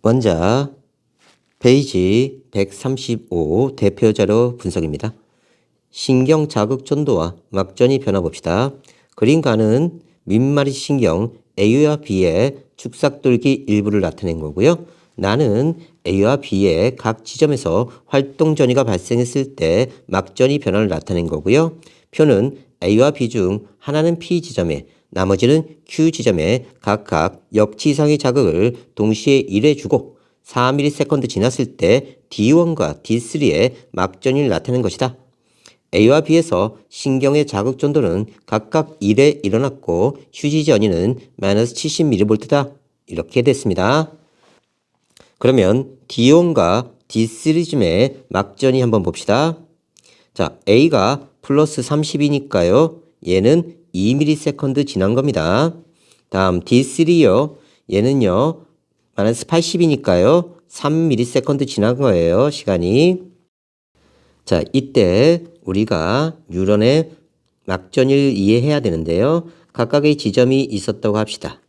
먼저 페이지 135 대표자료 분석입니다. 신경 자극 전도와 막전이 변화 봅시다. 그림가는 민마리 신경 A와 B의 축삭돌기 일부를 나타낸 거고요. 나는 A와 B의 각 지점에서 활동 전이가 발생했을 때 막전이 변화를 나타낸 거고요. 표는 A와 B 중 하나는 P 지점에 나머지는 Q 지점에 각각 역치 이상의 자극을 동시에 1해 주고 4ms 지났을 때 D1과 D3의 막전이 나타낸 것이다. A와 B에서 신경의 자극 전도는 각각 1에 일어났고 휴지 전이는 마이너스 70mV다. 이렇게 됐습니다. 그러면 D1과 D3쯤의 막전이 한번 봅시다. 자, A가 플러스 30이니까요. 얘는 2ms 지난 겁니다. 다음 D3요. 얘는요. 마이너스 80이니까요. 3ms 지난 거예요. 시간이. 자, 이때 우리가 뉴런의 막전을 이해해야 되는데요. 각각의 지점이 있었다고 합시다.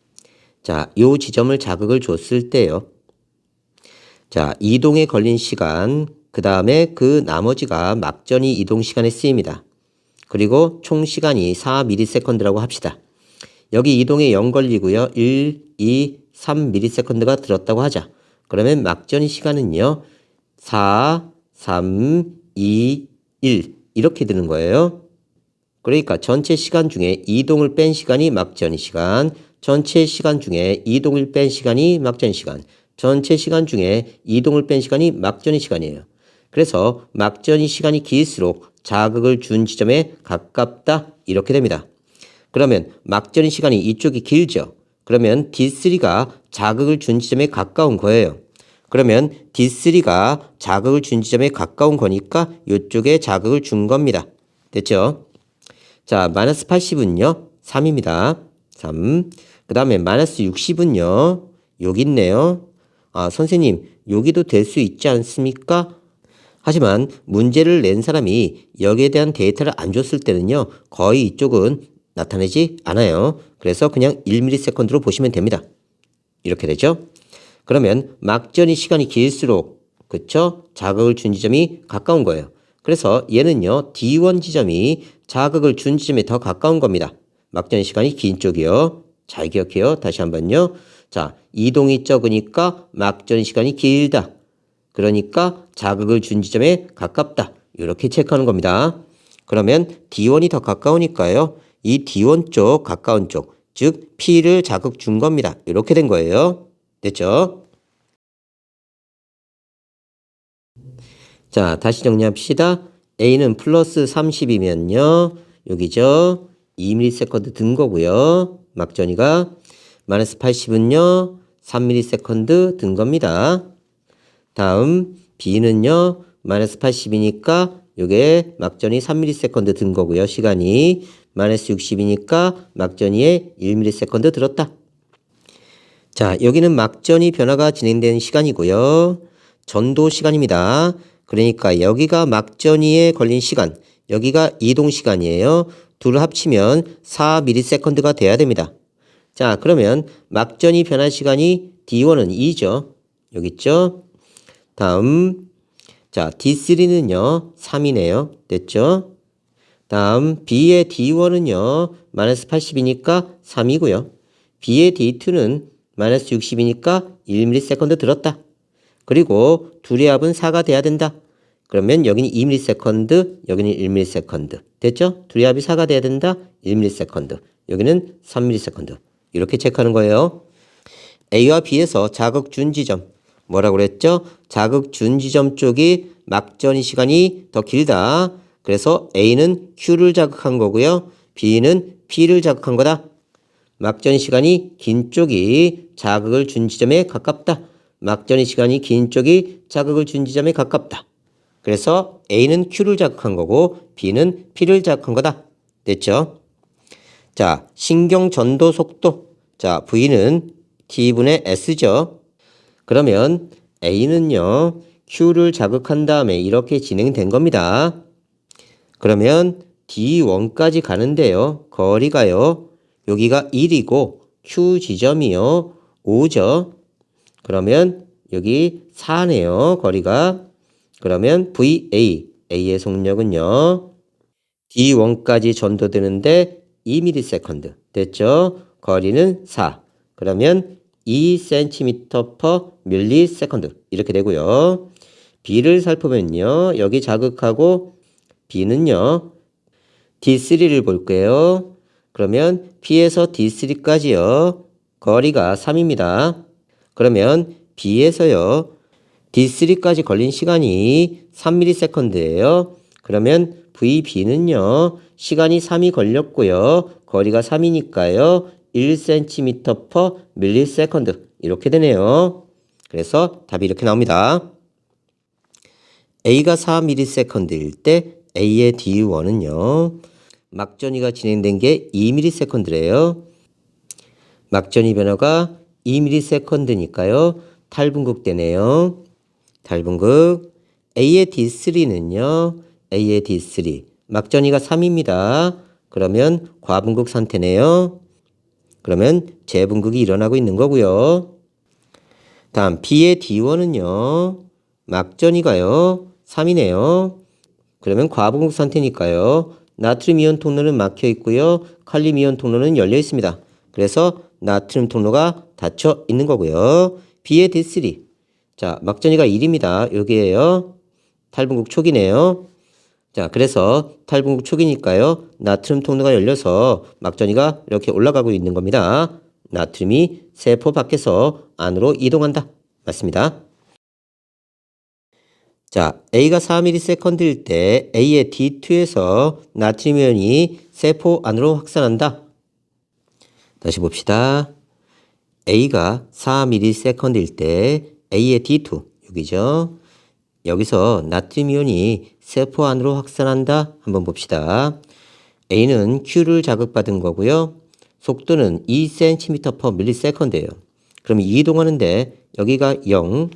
자, 요 지점을 자극을 줬을 때요. 자, 이동에 걸린 시간, 그 다음에 그 나머지가 막전이 이동 시간에 쓰입니다. 그리고 총 시간이 4ms라고 합시다. 여기 이동에 0 걸리고요. 1, 2, 3ms가 들었다고 하자. 그러면 막전의 시간은요. 4, 3, 2, 1 이렇게 되는 거예요. 그러니까 전체 시간 중에 이동을 뺀 시간이 막전의 시간, 전체 시간 중에 이동을 뺀 시간이 막전의 시간, 전체 시간 중에 이동을 뺀 시간이 막전의 시간이에요. 그래서 막전의 시간이 길수록 자극을 준 지점에 가깝다 이렇게 됩니다. 그러면 막전의 시간이 이쪽이 길죠. 그러면 D3가 자극을 준 지점에 가까운 거예요. 그러면 D3가 자극을 준 지점에 가까운 거니까 이쪽에 자극을 준 겁니다. 됐죠? 자, 마이너스 80은요. 3입니다. 3. 그 다음에 마이너스 60은요. 여기 있네요. 아, 선생님, 여기도 될 수 있지 않습니까? 하지만 문제를 낸 사람이 여기에 대한 데이터를 안 줬을 때는요. 거의 이쪽은 나타내지 않아요. 그래서 그냥 1ms로 보시면 됩니다. 이렇게 되죠. 그러면 막전이 시간이 길수록 그쵸? 자극을 준 지점이 가까운 거예요. 그래서 얘는요. D1 지점이 자극을 준 지점에 더 가까운 겁니다. 막전 시간이 긴 쪽이요. 잘 기억해요. 다시 한번요. 자, 이동이 적으니까 막전 시간이 길다. 그러니까 자극을 준 지점에 가깝다. 이렇게 체크하는 겁니다. 그러면 D1이 더 가까우니까요. 이 D1 쪽 가까운 쪽, 즉 P를 자극 준 겁니다. 이렇게 된 거예요. 됐죠? 자, 다시 정리합시다. A는 플러스 30이면요. 여기죠. 2ms 든 거고요. 막전이가 마이너스 80은요. 3ms 든 겁니다. 다음 B는요. 마이너스 80이니까 요게 막전이 3ms 든 거고요. 시간이 마이너스 60이니까 막전이에 1ms 들었다. 자, 여기는 막전이 변화가 진행된 시간이고요. 전도 시간입니다. 그러니까 여기가 막전이에 걸린 시간, 여기가 이동 시간이에요. 둘을 합치면 4ms가 돼야 됩니다. 자, 그러면 막전이 변화 시간이 D1은 2죠. 여기 있죠? 다음, 자, D3는요, 3이네요. 됐죠? 다음, B의 D1은요, 마이너스 80이니까 3이고요. B의 D2는 마이너스 60이니까 1ms 들었다. 그리고 둘의 합은 4가 돼야 된다. 그러면 여기는 2ms, 여기는 1ms. 됐죠? 둘의 합이 4가 돼야 된다. 1ms. 여기는 3ms. 이렇게 체크하는 거예요. A와 B에서 자극 준 지점. 뭐라고 그랬죠? 자극 준 지점 쪽이 막전이 시간이 더 길다. 그래서 A는 Q를 자극한 거고요. B는 P를 자극한 거다. 막전이 시간이 긴 쪽이 자극을 준 지점에 가깝다. 막전이 시간이 긴 쪽이 자극을 준 지점에 가깝다. 그래서 A는 Q를 자극한 거고 B는 P를 자극한 거다. 됐죠? 자, 신경 전도 속도. 자, V는 T분의 S죠. 그러면 A는요. Q를 자극한 다음에 이렇게 진행된 겁니다. 그러면 D1까지 가는데요. 거리가요. 여기가 1이고 Q 지점이요. 5죠. 그러면 여기 4네요. 거리가. 그러면 VA, A의 속력은요. D1까지 전도되는데 2ms 됐죠? 거리는 4. 그러면 2cm/ms 이렇게 되고요. B를 살펴보면요. 여기 자극하고 B는요. D3를 볼게요. 그러면 P에서 D3까지요. 거리가 3입니다. 그러면 B에서요. D3까지 걸린 시간이 3ms예요. 그러면 VB는요. 시간이 3이 걸렸고요. 거리가 3이니까요. 1cm/ms 이렇게 되네요. 그래서 답이 이렇게 나옵니다. A가 4ms일 때 A의 D1은요. 막전이가 진행된 게 2ms래요. 막전이 변화가 2ms니까요. 탈분극되네요. 탈분극. A의 D3는요. A의 D3. 막전이가 3입니다. 그러면 과분극 상태네요. 그러면 재분극이 일어나고 있는 거고요. 다음 B의 D1은요. 막전이가요. 3이네요. 그러면 과분극 상태니까요. 나트륨 이온 통로는 막혀 있고요. 칼륨 이온 통로는 열려 있습니다. 그래서 나트륨 통로가 닫혀 있는 거고요. B의 D3. 자, 막전이가 1입니다. 여기에요. 탈분극 초기네요. 자, 그래서 탈분극 초기니까요. 나트륨 통로가 열려서 막전이가 이렇게 올라가고 있는 겁니다. 나트륨이 세포 밖에서 안으로 이동한다. 맞습니다. 자, A가 4ms일 때 A의 D2에서 나트륨 이온이 세포 안으로 확산한다. 다시 봅시다. A가 4ms일 때 A의 D2, 여기죠. 여기서 나트륨 이온이 세포 안으로 확산한다. 한번 봅시다. A는 Q를 자극받은 거고요. 속도는 2cm/ms예요. 그럼 이동하는데 여기가 0,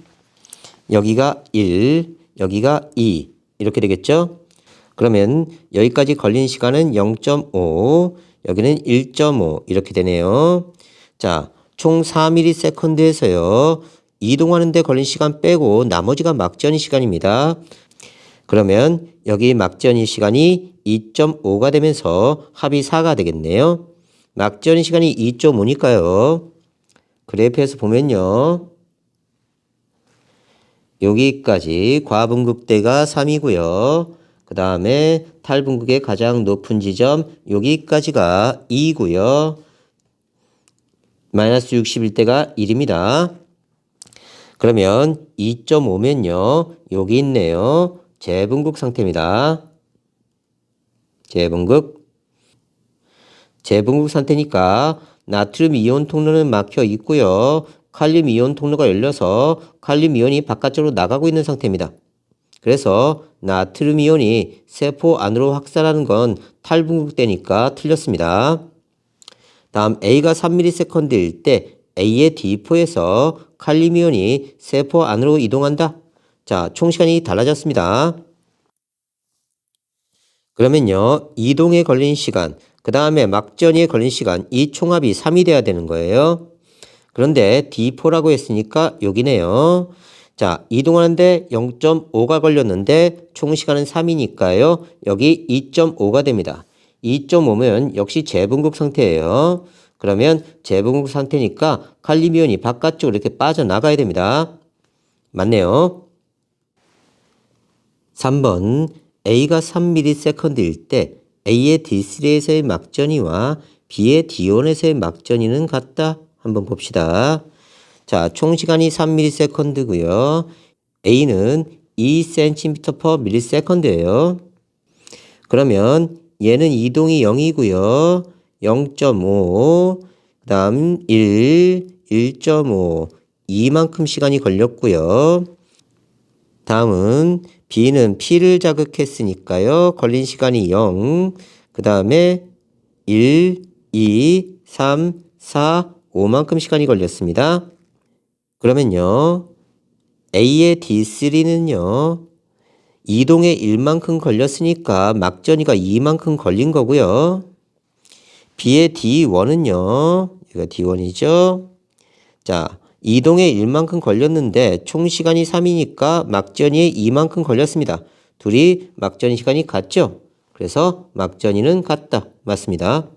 여기가 1, 여기가 2 이렇게 되겠죠? 그러면 여기까지 걸린 시간은 0.5, 여기는 1.5 이렇게 되네요. 자, 총 4ms에서요. 이동하는 데 걸린 시간 빼고 나머지가 막전이 시간입니다. 그러면 여기 막전이 시간이 2.5가 되면서 합이 4가 되겠네요. 막전이 시간이 2.5니까요. 그래프에서 보면요. 여기까지 과분극대가 3이고요. 그 다음에 탈분극의 가장 높은 지점 여기까지가 2고요. 마이너스 61대가 1입니다. 그러면 2.5면요. 여기 있네요. 재분극 상태입니다. 재분극 상태니까 나트륨 이온 통로는 막혀 있고요. 칼륨 이온 통로가 열려서 칼륨 이온이 바깥쪽으로 나가고 있는 상태입니다. 그래서 나트륨 이온이 세포 안으로 확산하는 건 탈분극대니까 틀렸습니다. 다음 A가 3ms일 때 A의 D4에서 칼륨 이온이 세포 안으로 이동한다. 자, 총 시간이 달라졌습니다. 그러면요. 이동에 걸린 시간, 그 다음에 막전이에 걸린 시간, 이 총합이 3이 돼야 되는 거예요. 그런데 D4라고 했으니까 여기네요. 자, 이동하는데 0.5가 걸렸는데 총 시간은 3이니까요. 여기 2.5가 됩니다. 2.5면 역시 재분극 상태예요. 그러면 재분극 상태니까 칼륨 이온이 바깥쪽으로 이렇게 빠져나가야 됩니다. 맞네요. 3번 A가 3ms일 때 A의 D3에서의 막전이와 B의 D1에서의 막전이는 같다. 한번 봅시다. 자, 총 시간이 3ms고요. A는 2cm/ms예요. 그러면 얘는 이동이 0이고요. 0.5, 그 다음 1, 1.5, 이만큼 시간이 걸렸고요. 다음은 B는 P를 자극했으니까요. 걸린 시간이 0, 그 다음에 1, 2, 3, 4, 5만큼 시간이 걸렸습니다. 그러면요. A의 D3는요. 이동에 1만큼 걸렸으니까 막전이가 2만큼 걸린 거고요. B의 D1은요. 여기가 D1이죠. 자, 이동에 1만큼 걸렸는데 총 시간이 3이니까 막전이에 2만큼 걸렸습니다. 둘이 막전이 시간이 같죠? 그래서 막전이는 같다. 맞습니다.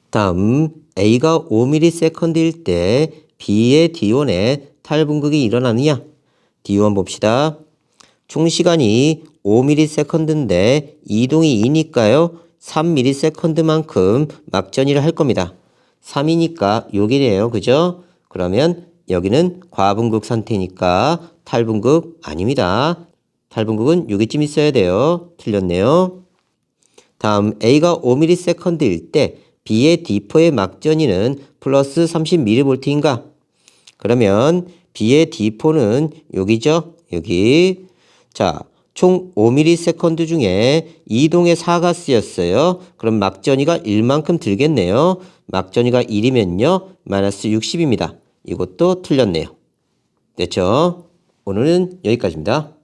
다음 A가 5ms일 때 B의 D1에 탈분극이 일어나느냐? D1 봅시다. 총 시간이 5ms인데 이동이 2니까요. 3ms만큼 막전이를 할 겁니다. 3이니까 여기네요. 그죠? 그러면 여기는 과분극 상태니까 탈분극 아닙니다. 탈분극은 여기쯤 있어야 돼요. 틀렸네요. 다음 A가 5ms일 때 B의 D4의 막전이는 플러스 30mV인가? 그러면 B의 D4는 여기죠? 여기. 자, 총 5ms 중에 이동에 4가 쓰였어요. 그럼 막전이가 1만큼 들겠네요. 막전이가 1이면요. 마이너스 60입니다. 이것도 틀렸네요. 됐죠? 오늘은 여기까지입니다.